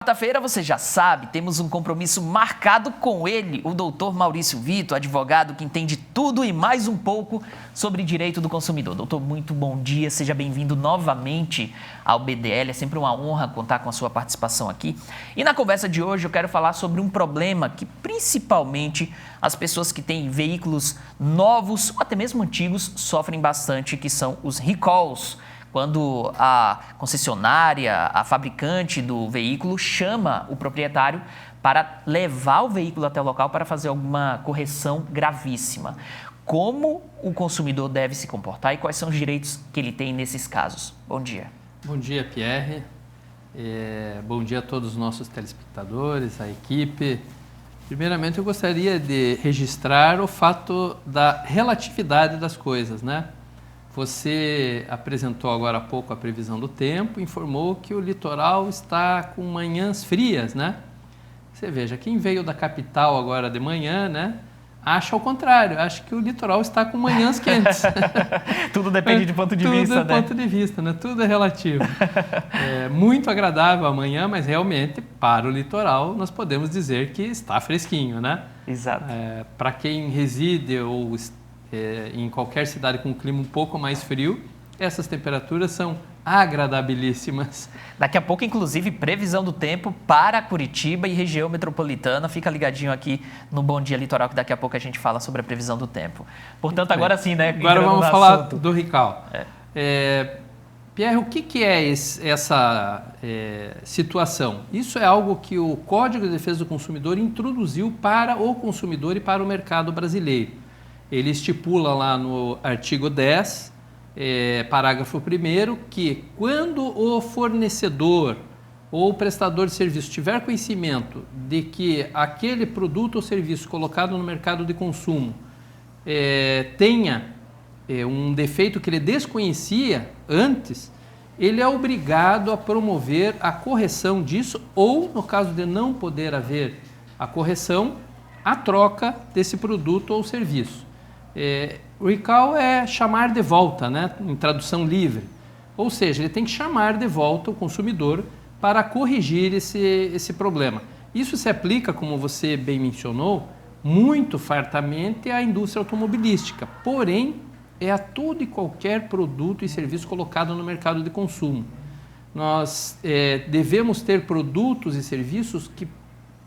Quarta-feira, você já sabe, temos um compromisso marcado com ele, o doutor Maurício Vitor, advogado que entende tudo e mais um pouco sobre direito do consumidor. Doutor, muito bom dia, seja bem-vindo novamente ao BDL, é sempre uma honra contar com a sua participação aqui. E na conversa de hoje eu quero falar sobre um problema que principalmente as pessoas que têm veículos novos ou até mesmo antigos sofrem bastante, que são os recalls. Quando a concessionária, a fabricante do veículo chama o proprietário para levar o veículo até o local para fazer alguma correção gravíssima. Como o consumidor deve se comportar e quais são os direitos que ele tem nesses casos? Bom dia. Bom dia, Pierre. Bom dia a todos os nossos telespectadores, a equipe. Primeiramente, eu gostaria de registrar o fato da relatividade das coisas, né? Você apresentou agora há pouco a previsão do tempo, informou que o litoral está com manhãs frias, né? Você veja, quem veio da capital agora de manhã, né? Acha ao contrário, acha que o litoral está com manhãs quentes. Tudo depende de ponto de vista, né? Tudo é ponto de vista, né? Tudo é relativo. É muito agradável amanhã, mas realmente, para o litoral, nós podemos dizer que está fresquinho, né? Exato. Para quem reside ou em qualquer cidade com um clima um pouco mais frio, essas temperaturas são agradabilíssimas. Daqui a pouco, inclusive, previsão do tempo para Curitiba e região metropolitana. Fica ligadinho aqui no Bom Dia Litoral, que daqui a pouco a gente fala sobre a previsão do tempo. Portanto, agora sim, né? Agora vamos falar do recall. Pierre, o que é essa situação? Isso é algo que o Código de Defesa do Consumidor introduziu para o consumidor e para o mercado brasileiro. Ele estipula lá no artigo 10, parágrafo 1º, que quando o fornecedor ou o prestador de serviço tiver conhecimento de que aquele produto ou serviço colocado no mercado de consumo tenha um defeito que ele desconhecia antes, ele é obrigado a promover a correção disso ou, no caso de não poder haver a correção, a troca desse produto ou serviço. Recall é chamar de volta, né? Em tradução livre. Ou seja, ele tem que chamar de volta o consumidor para corrigir esse problema. Isso se aplica, como você bem mencionou, muito fartamente à indústria automobilística. Porém, é a todo e qualquer produto e serviço colocado no mercado de consumo. Nós devemos ter produtos e serviços que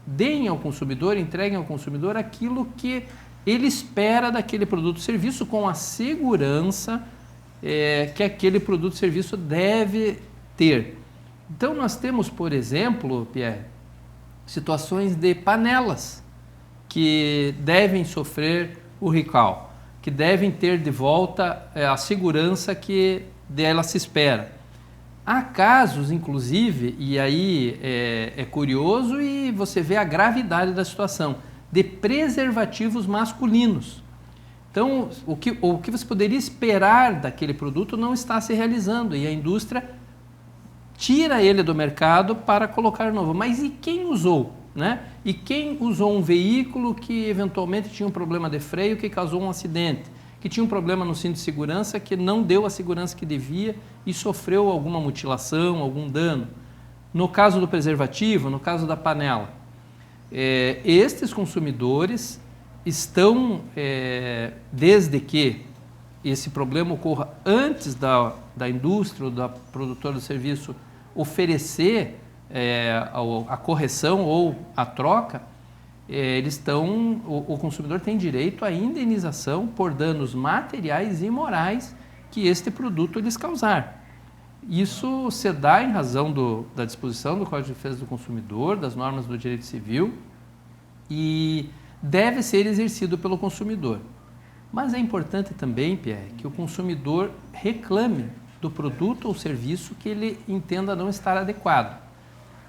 deem ao consumidor, entreguem ao consumidor aquilo que ele espera daquele produto ou serviço com a segurança que aquele produto ou serviço deve ter. Então, nós temos, por exemplo, Pierre, situações de panelas que devem sofrer o recall, que devem ter de volta a segurança que dela se espera. Há casos, inclusive, e aí é curioso e você vê a gravidade da situação, de preservativos masculinos. Então, o que você poderia esperar daquele produto não está se realizando e a indústria tira ele do mercado para colocar novo. Mas e quem usou? Né? E quem usou um veículo que eventualmente tinha um problema de freio que causou um acidente, que tinha um problema no cinto de segurança que não deu a segurança que devia e sofreu alguma mutilação, algum dano? No caso do preservativo, no caso da panela, estes consumidores estão, desde que esse problema ocorra antes da indústria ou da produtora do serviço oferecer a correção ou a troca, o consumidor tem direito à indenização por danos materiais e morais que este produto lhes causar. Isso se dá em razão da disposição do Código de Defesa do Consumidor, das normas do direito civil, e deve ser exercido pelo consumidor. Mas é importante também, Pierre, que o consumidor reclame do produto ou serviço que ele entenda não estar adequado.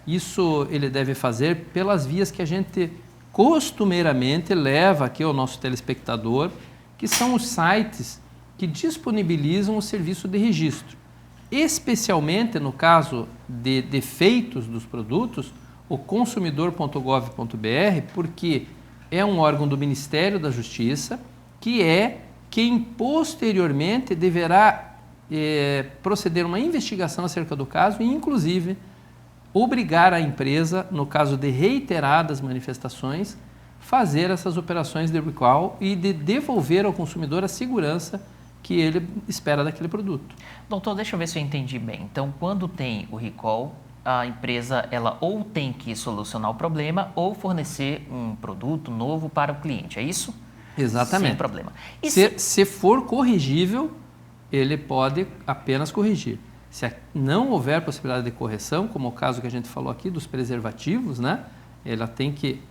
Isso ele deve fazer pelas vias que a gente costumeiramente leva aqui ao nosso telespectador, que são os sites que disponibilizam o serviço de registro. Especialmente no caso de defeitos dos produtos, o consumidor.gov.br, porque é um órgão do Ministério da Justiça, que é quem posteriormente deverá proceder uma investigação acerca do caso e, inclusive, obrigar a empresa, no caso de reiteradas manifestações, fazer essas operações de recall e de devolver ao consumidor a segurança que ele espera daquele produto. Doutor, deixa eu ver se eu entendi bem. Então, quando tem o recall, a empresa ela ou tem que solucionar o problema ou fornecer um produto novo para o cliente, é isso? Exatamente. Sem problema. E se for corrigível, ele pode apenas corrigir. Se não houver possibilidade de correção, como o caso que a gente falou aqui dos preservativos, né? Ela tem que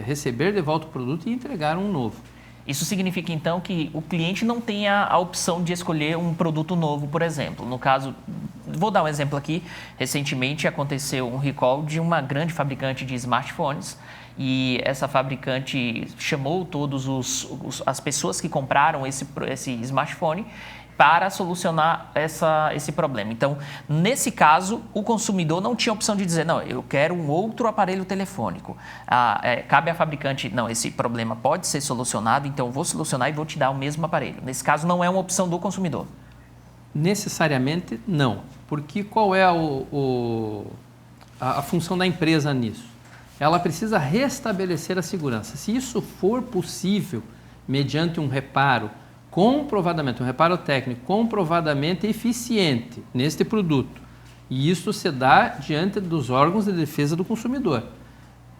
receber de volta o produto e entregar um novo. Isso significa, então, que o cliente não tem a opção de escolher um produto novo, por exemplo. No caso, vou dar um exemplo aqui. Recentemente aconteceu um recall de uma grande fabricante de smartphones e essa fabricante chamou todas as pessoas que compraram esse smartphone para solucionar esse problema. Então, nesse caso, o consumidor não tinha opção de dizer, não, eu quero um outro aparelho telefônico. Cabe à fabricante, não, esse problema pode ser solucionado, então eu vou solucionar e vou te dar o mesmo aparelho. Nesse caso, não é uma opção do consumidor. Necessariamente não, porque qual é a função da empresa nisso? Ela precisa restabelecer a segurança. Se isso for possível, mediante um reparo, comprovadamente, um reparo técnico comprovadamente eficiente neste produto. E isso se dá diante dos órgãos de defesa do consumidor.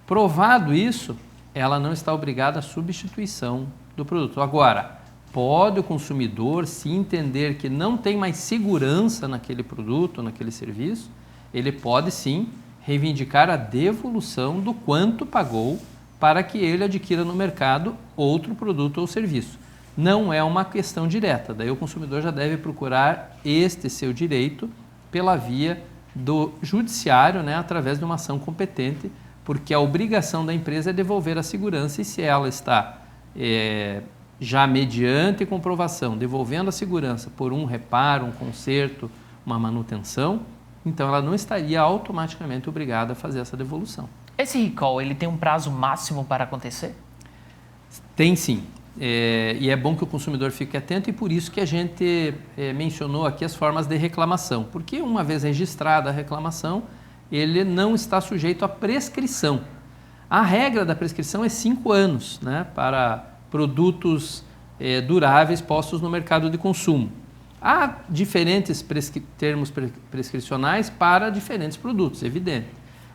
Provado isso, ela não está obrigada à substituição do produto. Agora, pode o consumidor, se entender que não tem mais segurança naquele produto, naquele serviço, ele pode sim reivindicar a devolução do quanto pagou para que ele adquira no mercado outro produto ou serviço. Não é uma questão direta, daí o consumidor já deve procurar este seu direito pela via do judiciário, né, através de uma ação competente, porque a obrigação da empresa é devolver a segurança e se ela está já mediante comprovação devolvendo a segurança por um reparo, um conserto, uma manutenção, então ela não estaria automaticamente obrigada a fazer essa devolução. Esse recall, ele tem um prazo máximo para acontecer? Tem sim. E é bom que o consumidor fique atento e por isso que a gente mencionou aqui as formas de reclamação. Porque uma vez registrada a reclamação, ele não está sujeito à prescrição. A regra da prescrição é 5 anos, né, para produtos duráveis postos no mercado de consumo. Há diferentes termos prescricionais para diferentes produtos, evidente.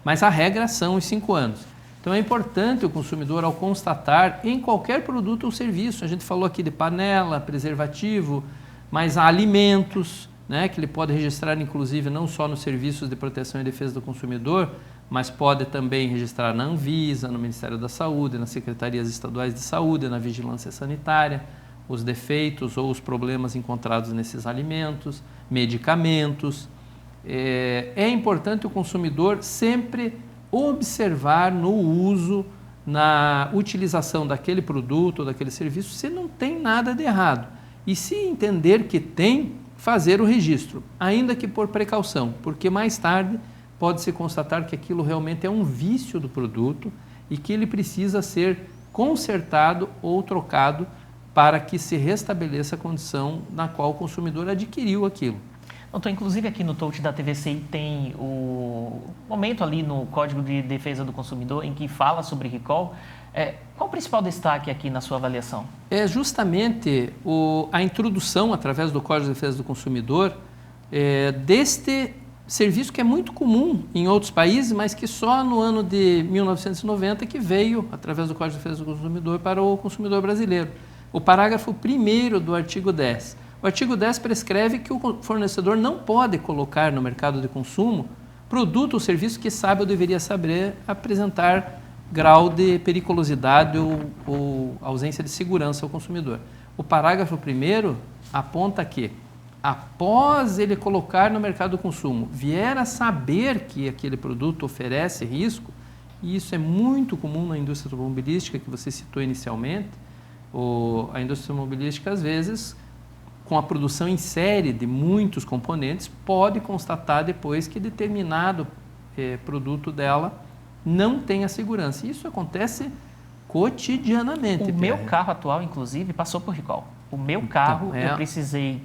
Mas a regra são os 5 anos. Então é importante o consumidor, ao constatar em qualquer produto ou serviço, a gente falou aqui de panela, preservativo, mas há alimentos, né, que ele pode registrar inclusive não só nos serviços de proteção e defesa do consumidor, mas pode também registrar na Anvisa, no Ministério da Saúde, nas secretarias estaduais de saúde, na vigilância sanitária, os defeitos ou os problemas encontrados nesses alimentos, medicamentos. É importante o consumidor sempre observar no uso, na utilização daquele produto ou daquele serviço, se não tem nada de errado. E se entender que tem, fazer o registro, ainda que por precaução, porque mais tarde pode-se constatar que aquilo realmente é um vício do produto e que ele precisa ser consertado ou trocado para que se restabeleça a condição na qual o consumidor adquiriu aquilo. Doutor, inclusive aqui no touch da TVCI tem o momento ali no Código de Defesa do Consumidor em que fala sobre recall. Qual o principal destaque aqui na sua avaliação? É justamente a introdução, através do Código de Defesa do Consumidor, deste serviço que é muito comum em outros países, mas que só no ano de 1990 que veio, através do Código de Defesa do Consumidor, para o consumidor brasileiro. O parágrafo 1º do artigo 10. O artigo 10 prescreve que o fornecedor não pode colocar no mercado de consumo produto ou serviço que sabe ou deveria saber apresentar grau de periculosidade ou ausência de segurança ao consumidor. O parágrafo 1º aponta que, após ele colocar no mercado do consumo, vier a saber que aquele produto oferece risco, e isso é muito comum na indústria automobilística, que você citou inicialmente, a indústria automobilística, às vezes, com a produção em série de muitos componentes, pode constatar depois que determinado produto dela não tem a segurança. Isso acontece cotidianamente. O meu carro atual, inclusive, passou por recall. O meu carro, eu precisei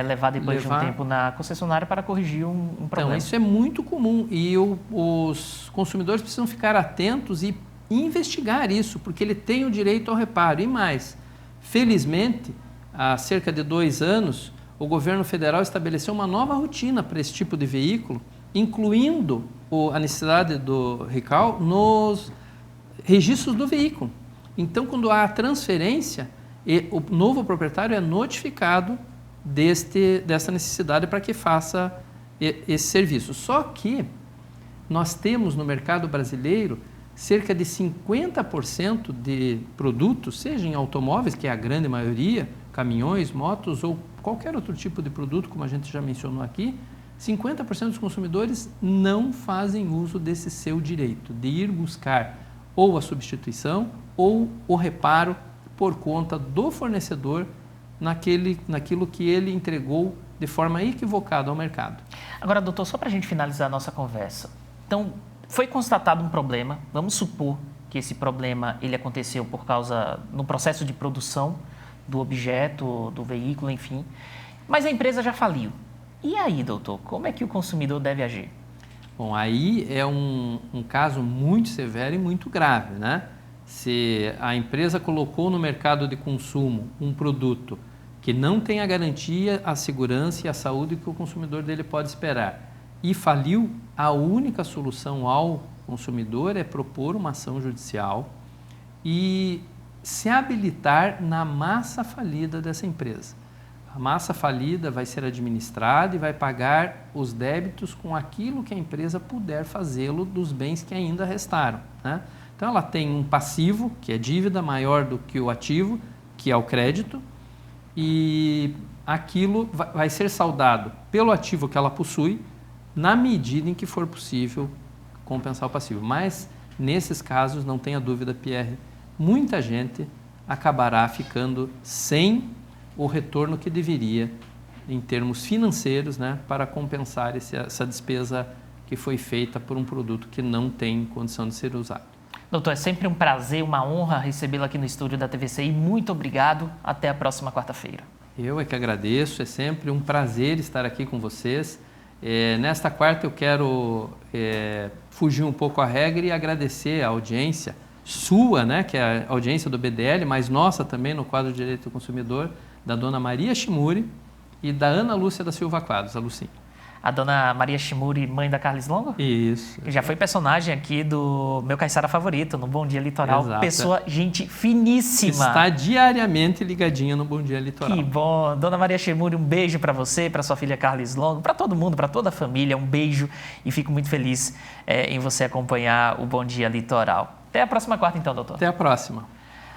levar depois de um tempo na concessionária para corrigir um problema. Então, isso é muito comum e os consumidores precisam ficar atentos e investigar isso, porque ele tem o direito ao reparo. E mais, felizmente, há cerca de 2 anos, o governo federal estabeleceu uma nova rotina para esse tipo de veículo, incluindo a necessidade do recall nos registros do veículo. Então, quando há a transferência, o novo proprietário é notificado dessa necessidade para que faça esse serviço. Só que nós temos no mercado brasileiro cerca de 50% de produtos, seja em automóveis, que é a grande maioria, caminhões, motos ou qualquer outro tipo de produto, como a gente já mencionou aqui, 50% dos consumidores não fazem uso desse seu direito de ir buscar ou a substituição ou o reparo por conta do fornecedor naquilo que ele entregou de forma equivocada ao mercado. Agora, doutor, só para a gente finalizar a nossa conversa. Então, foi constatado um problema, vamos supor que esse problema ele aconteceu no processo de produção do objeto, do veículo, enfim, mas a empresa já faliu. E aí, doutor, como é que o consumidor deve agir? Bom, aí é um caso muito severo e muito grave, né? Se a empresa colocou no mercado de consumo um produto que não tem a garantia, a segurança e a saúde que o consumidor dele pode esperar e faliu, a única solução ao consumidor é propor uma ação judicial e se habilitar na massa falida dessa empresa. A massa falida vai ser administrada e vai pagar os débitos com aquilo que a empresa puder fazê-lo dos bens que ainda restaram, né? Então, ela tem um passivo, que é dívida, maior do que o ativo, que é o crédito, e aquilo vai ser saldado pelo ativo que ela possui, na medida em que for possível compensar o passivo. Mas, nesses casos, não tenha dúvida, Pierre, muita gente acabará ficando sem o retorno que deveria em termos financeiros, né, para compensar essa despesa que foi feita por um produto que não tem condição de ser usado. Doutor, é sempre um prazer, uma honra recebê-lo aqui no estúdio da TVCI. Muito obrigado. Até a próxima quarta-feira. Eu é que agradeço. É sempre um prazer estar aqui com vocês. Nesta quarta eu quero fugir um pouco à regra e agradecer a audiência sua, né, que é a audiência do BDL, mas nossa também no quadro de Direito do Consumidor, da dona Maria Shimuri e da Ana Lúcia da Silva Quadros, a Lucinha. A dona Maria Shimuri, mãe da Carles Longo? Isso. Já foi personagem aqui do meu Caiçara favorito, no Bom Dia Litoral. Exato. Pessoa, gente finíssima. Está diariamente ligadinha no Bom Dia Litoral. Que bom. Dona Maria Shimuri, um beijo para você, para sua filha Carles Longo, para todo mundo, para toda a família. Um beijo e fico muito feliz em você acompanhar o Bom Dia Litoral. Até a próxima quarta então, doutor. Até a próxima.